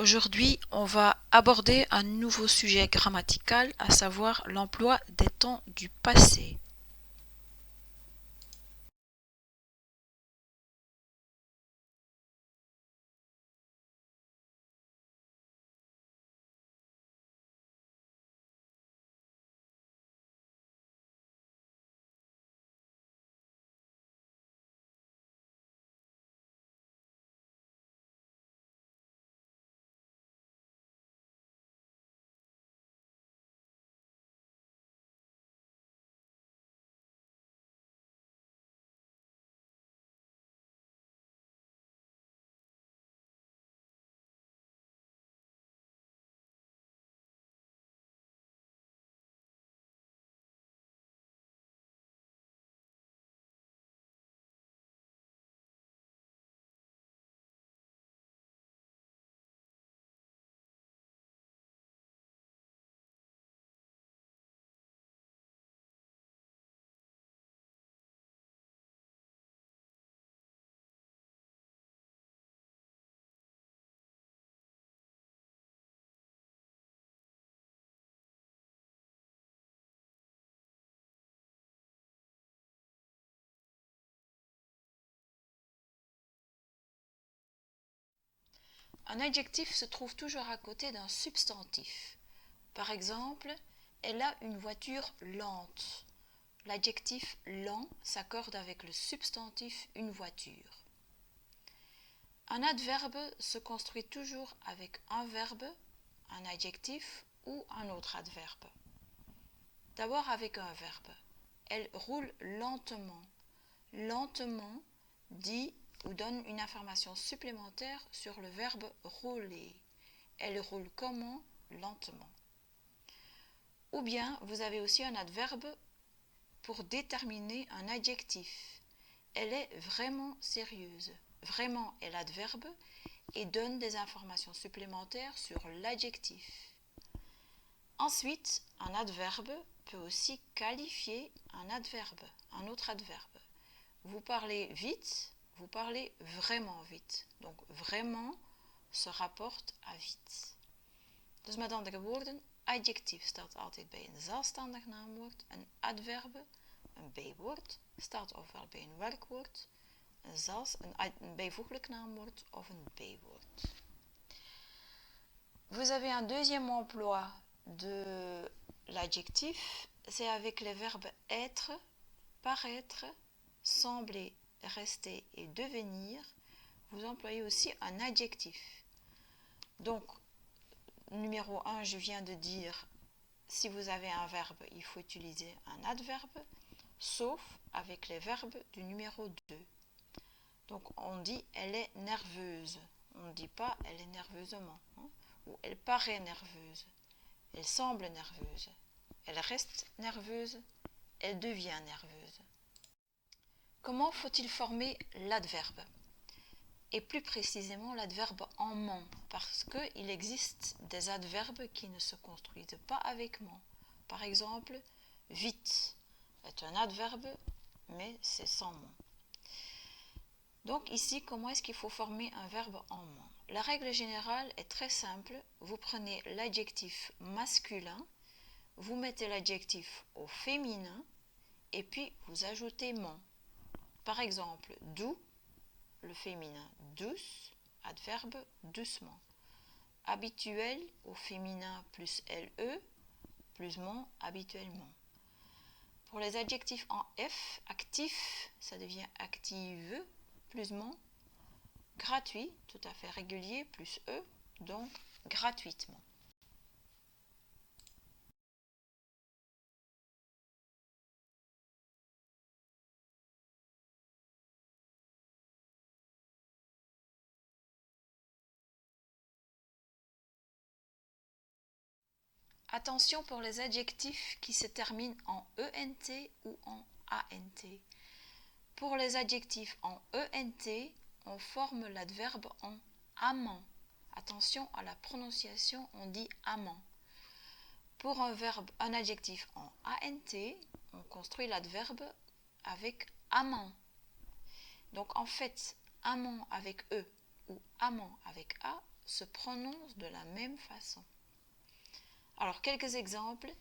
Aujourd'hui, on va aborder un nouveau sujet grammatical, à savoir l'emploi des temps du passé. Un adjectif se trouve toujours à côté d'un substantif. Par exemple, elle a une voiture lente. L'adjectif lent s'accorde avec le substantif une voiture. Un adverbe se construit toujours avec un verbe, un adjectif ou un autre adverbe. D'abord avec un verbe. Elle roule lentement. Lentement dit ou donne une information supplémentaire sur le verbe rouler. Elle roule comment? Lentement. Ou bien vous avez aussi un adverbe pour déterminer un adjectif. Elle est vraiment sérieuse. Vraiment est l'adverbe et donne des informations supplémentaires sur l'adjectif. Ensuite, un adverbe peut aussi qualifier un autre adverbe. Vous parlez vite, vous parlez vraiment vite. Donc vraiment se rapporte à vite. Dus met andere woorden, adjectief staat altijd bij een zelfstandig naamwoord. Een adverbe, een bijwoord, staat ofwel bij een werkwoord, een bijvoeglijk naamwoord of een bijwoord. Vous avez un deuxième emploi de l'adjectif, c'est avec les verbes être, paraître, sembler, rester et devenir. Vous employez aussi un adjectif. Donc, numéro 1, je viens de dire, si vous avez un verbe, il faut utiliser un adverbe, sauf avec les verbes du numéro 2. Donc, on dit elle est nerveuse. On ne dit pas elle est nerveusement. Ou elle paraît nerveuse. Elle semble nerveuse. Elle reste nerveuse. Elle devient nerveuse. Comment faut-il former l'adverbe? Et plus précisément l'adverbe en ment, parce qu'il existe des adverbes qui ne se construisent pas avec ment. Par exemple, vite est un adverbe, mais c'est sans ment. Donc ici, comment est-ce qu'il faut former un verbe en ment? La règle générale est très simple. Vous prenez l'adjectif masculin, vous mettez l'adjectif au féminin, et puis vous ajoutez ment. Par exemple, doux, le féminin douce, adverbe doucement. Habituel au féminin plus LE, plus ment habituellement. Pour les adjectifs en F, actif, ça devient active, plus ment. Gratuit, tout à fait régulier, plus E, donc gratuitement. Attention pour les adjectifs qui se terminent en ENT ou en ANT. Pour les adjectifs en ENT, on forme l'adverbe en amant. Attention à la prononciation, on dit amant. Pour un adjectif en ANT, on construit l'adverbe avec amant. Donc en fait, amant avec E ou amant avec A se prononcent de la même façon. Alors, quelques exemples.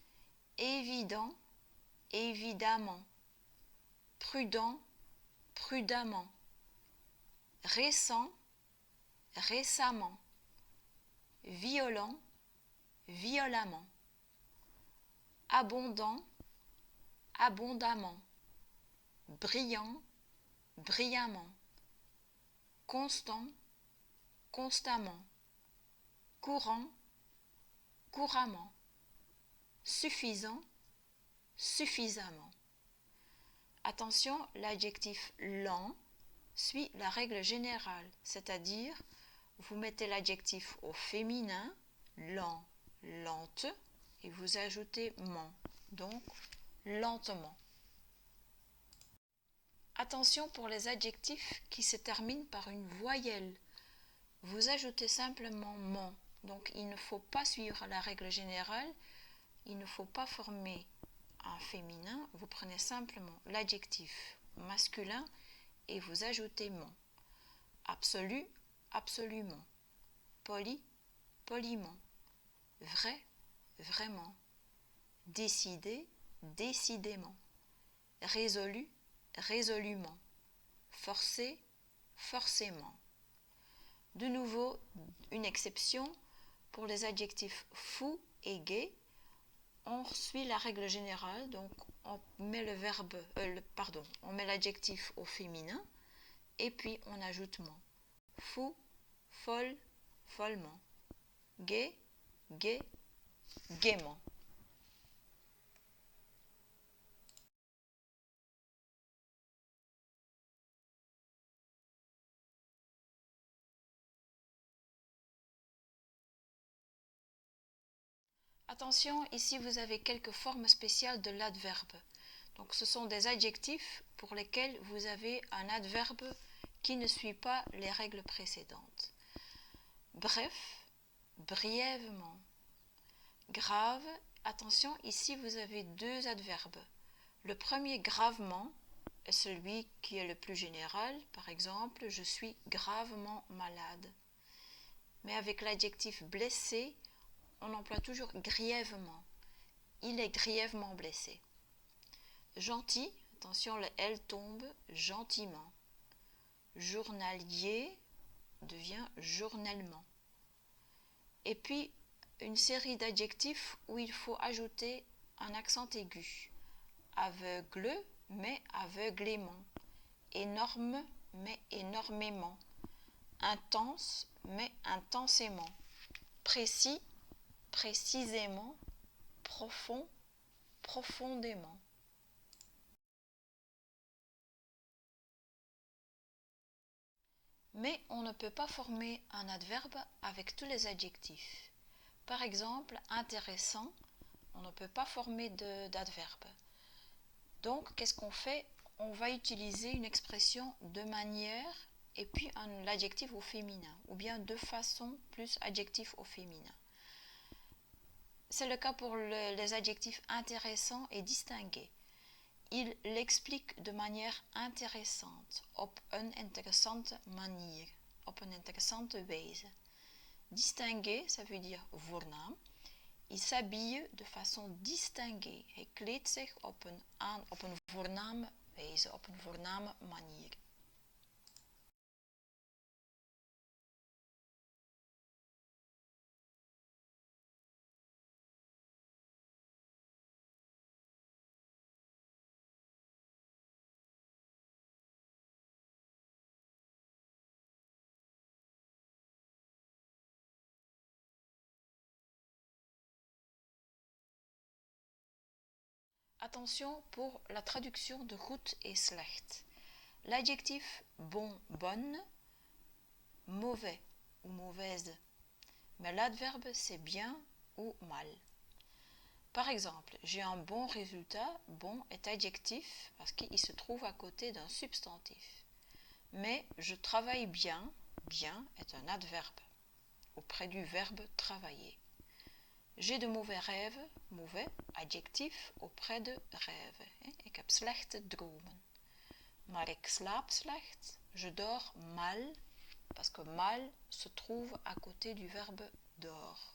Évident, évidemment. Prudent, prudemment. Récent, récemment. Violent, violemment. Abondant, abondamment. Brillant, brillamment. Constant, constamment. Courant, couramment. Suffisant, suffisamment. Attention, l'adjectif lent suit la règle générale, c'est-à-dire vous mettez l'adjectif au féminin, lent, lente, et vous ajoutez ment, donc lentement. Attention pour les adjectifs qui se terminent par une voyelle. Vous ajoutez simplement ment, donc il ne faut pas suivre la règle générale, il ne faut pas former un féminin, vous prenez simplement l'adjectif masculin et vous ajoutez ment. Absolu, absolument. Poli, poliment. Vrai, vraiment. Décidé, décidément. Résolu, résolument. Forcé, forcément. De nouveau, une exception pour les adjectifs fou et gai. On suit la règle générale, donc on met on met l'adjectif au féminin et puis on ajoute ment. Fou, folle, follement. Gai, gai, gaiement. Attention, ici vous avez quelques formes spéciales de l'adverbe. Donc ce sont des adjectifs pour lesquels vous avez un adverbe qui ne suit pas les règles précédentes. Bref, brièvement. Grave, attention, ici vous avez deux adverbes. Le premier, gravement, est celui qui est le plus général. Par exemple, je suis gravement malade. Mais avec l'adjectif blessé, on emploie toujours grièvement. Il est grièvement blessé. Gentil, attention, le L tombe, gentiment. Journalier devient journellement. Et puis, une série d'adjectifs où il faut ajouter un accent aigu. Aveugle, mais aveuglément. Énorme, mais énormément. Intense, mais intensément. Précis, précisément. Profond, profondément. Mais on ne peut pas former un adverbe avec tous les adjectifs. Par exemple, intéressant, on ne peut pas former d'adverbe. Donc, qu'est-ce qu'on fait? On va utiliser une expression de manière et puis l'adjectif au féminin, ou bien de façon plus adjectif au féminin. C'est le cas pour les adjectifs intéressant et distingué. Il l'explique de manière intéressante, op een interessante manier, op een interessante wijze. Distingué, ça veut dire voornaam. Il s'habille de façon distinguée. Hij kleedt zich op een voorname wijze, op een voorname manier. Attention pour la traduction de goed et slecht. L'adjectif bon, bonne, mauvais ou mauvaise. Mais l'adverbe c'est bien ou mal. Par exemple, j'ai un bon résultat, bon est adjectif parce qu'il se trouve à côté d'un substantif. Mais je travaille bien, bien est un adverbe auprès du verbe travailler. J'ai de mauvais rêves, mauvais, adjectif auprès de rêve. Ik heb slechte dromen. Maar ik slaap slecht, je dors mal, parce que mal se trouve à côté du verbe dort.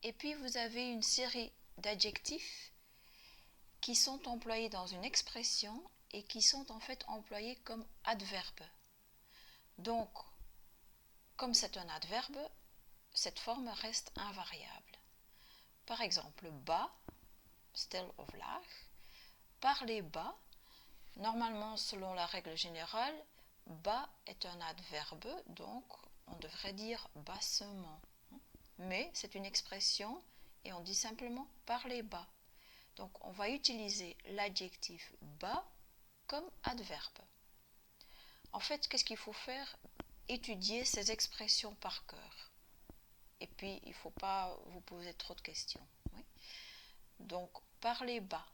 Et puis vous avez une série d'adjectifs qui sont employés dans une expression et qui sont en fait employés comme adverbe. Donc, comme c'est un adverbe, cette forme reste invariable. Par exemple, bas, stel of laag, parler bas. Normalement, selon la règle générale, bas est un adverbe, donc on devrait dire bassement. Mais c'est une expression et on dit simplement parler bas. Donc on va utiliser l'adjectif bas comme adverbe. En fait, qu'est-ce qu'il faut faire? Étudier ces expressions par cœur. Et puis, il ne faut pas vous poser trop de questions. Oui. Donc, parler bas,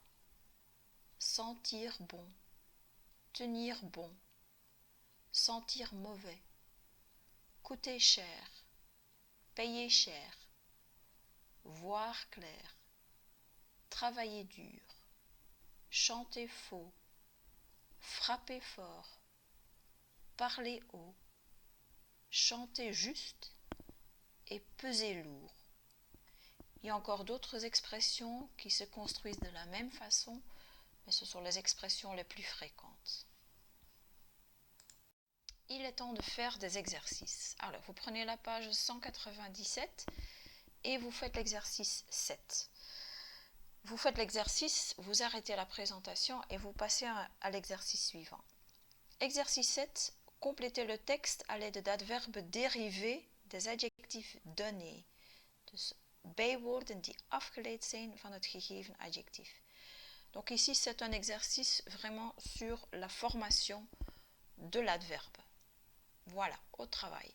sentir bon, tenir bon, sentir mauvais, coûter cher, payer cher, voir clair, travailler dur, chanter faux, frapper fort, parler haut, chanter juste et peser lourd. Il y a encore d'autres expressions qui se construisent de la même façon, mais ce sont les expressions les plus fréquentes. Il est temps de faire des exercices. Alors, vous prenez la page 197 et vous faites l'exercice 7. Vous faites l'exercice, vous arrêtez la présentation et vous passez à l'exercice suivant. Exercice 7. Complétez le texte à l'aide d'adverbes dérivés des adjectifs donnés. Dus bijwoorden die afgeleid zijn van het gegeven adjectief. Donc ici, c'est un exercice vraiment sur la formation de l'adverbe. Voilà, au travail.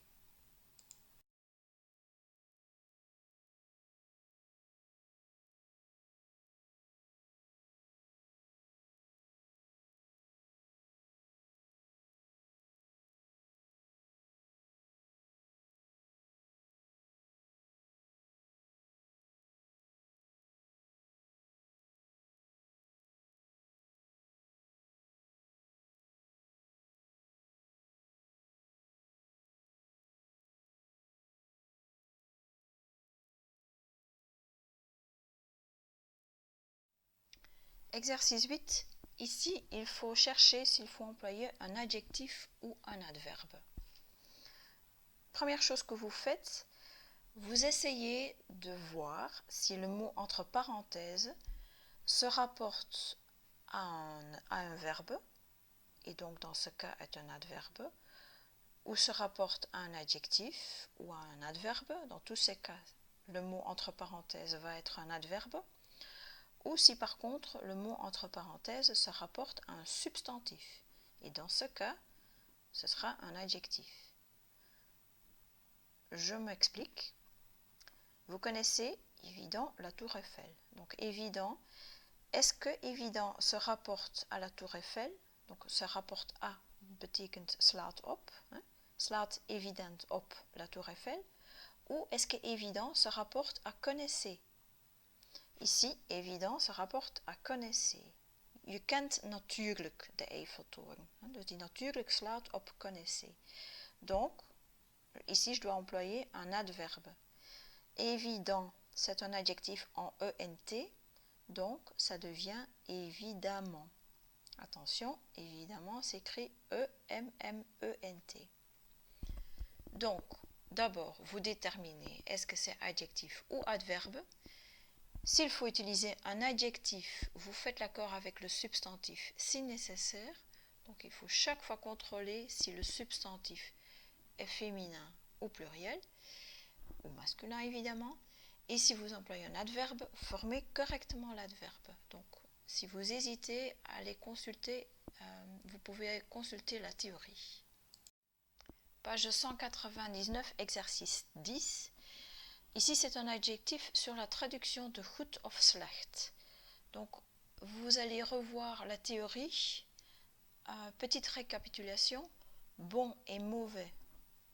Exercice 8. Ici, il faut chercher s'il faut employer un adjectif ou un adverbe. Première chose que vous faites, vous essayez de voir si le mot entre parenthèses se rapporte à un verbe, et donc dans ce cas est un adverbe, ou se rapporte à un adjectif ou à un adverbe. Dans tous ces cas, le mot entre parenthèses va être un adverbe. Ou si par contre le mot entre parenthèses se rapporte à un substantif. Et dans ce cas, ce sera un adjectif. Je m'explique. Vous connaissez évident la tour Eiffel. Donc évident, est-ce que évident se rapporte à la tour Eiffel? Donc se rapporte à betekent slaat op. Slaat évident op la tour Eiffel. Ou est-ce que évident se rapporte à connaissez? Ici, évident se rapporte à connaissez. Je kent natuurlijk de Eiffeltoren. Dus die natuurlijk slaat op connaissez. Donc, ici, je dois employer un adverbe. Évident, c'est un adjectif en ENT, donc ça devient évidemment. Attention, évidemment s'écrit E-M-M-E-N-T. Donc, d'abord, vous déterminez est-ce que c'est adjectif ou adverbe. S'il faut utiliser un adjectif, vous faites l'accord avec le substantif si nécessaire. Donc il faut chaque fois contrôler si le substantif est féminin ou pluriel, ou masculin évidemment. Et si vous employez un adverbe, formez correctement l'adverbe. Donc si vous hésitez, allez consulter, vous pouvez consulter la théorie. Page 199, exercice 10. Ici, c'est un adjectif sur la traduction de goed of slecht. Donc, vous allez revoir la théorie. Petite récapitulation. Bon et mauvais,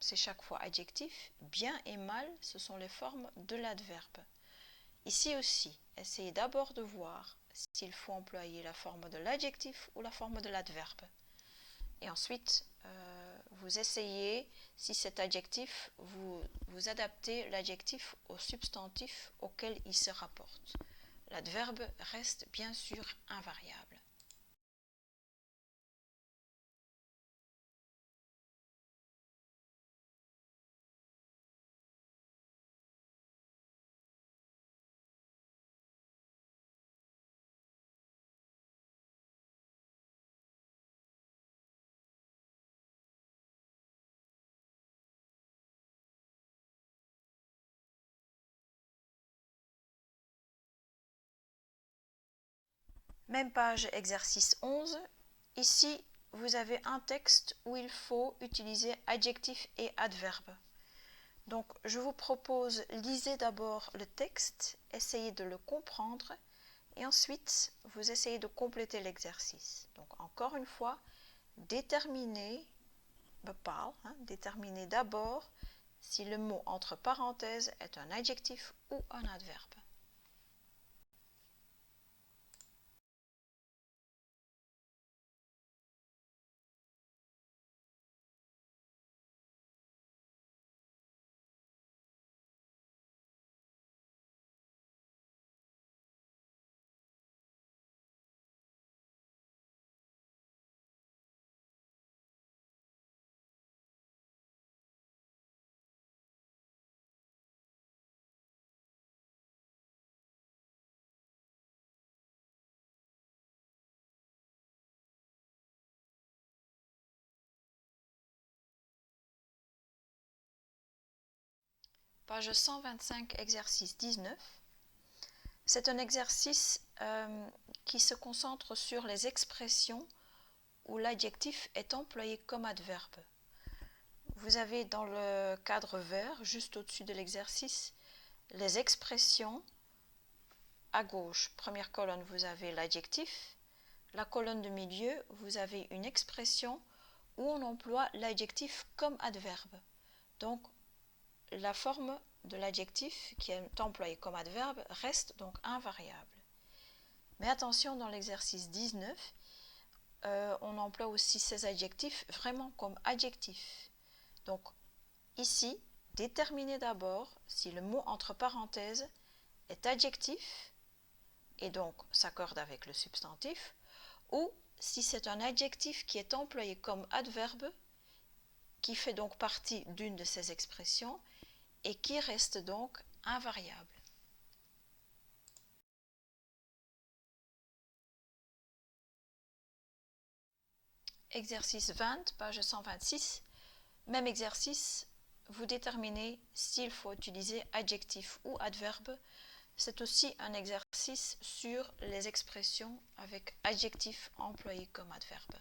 c'est chaque fois adjectif. Bien et mal, ce sont les formes de l'adverbe. Ici aussi, essayez d'abord de voir s'il faut employer la forme de l'adjectif ou la forme de l'adverbe. Et ensuite, vous essayez, si cet adjectif, vous adaptez l'adjectif au substantif auquel il se rapporte. L'adverbe reste bien sûr invariable. Même page, exercice 11. Ici, vous avez un texte où il faut utiliser adjectif et adverbe. Donc, je vous propose, lisez d'abord le texte, essayez de le comprendre et ensuite, vous essayez de compléter l'exercice. Donc, encore une fois, déterminez, déterminez d'abord si le mot entre parenthèses est un adjectif ou un adverbe. Page 125, exercice 19. C'est un exercice qui se concentre sur les expressions où l'adjectif est employé comme adverbe. Vous avez dans le cadre vert, juste au-dessus de l'exercice, les expressions. À gauche, première colonne, vous avez l'adjectif. La colonne de milieu, vous avez une expression où on emploie l'adjectif comme adverbe. Donc, la forme de l'adjectif qui est employé comme adverbe reste donc invariable. Mais attention, dans l'exercice 19, on emploie aussi ces adjectifs vraiment comme adjectifs. Donc ici, déterminez d'abord si le mot entre parenthèses est adjectif et donc s'accorde avec le substantif, ou si c'est un adjectif qui est employé comme adverbe, qui fait donc partie d'une de ces expressions et qui reste donc invariable. Exercice 20, page 126. Même exercice, vous déterminez s'il faut utiliser adjectif ou adverbe. C'est aussi un exercice sur les expressions avec adjectif employé comme adverbe.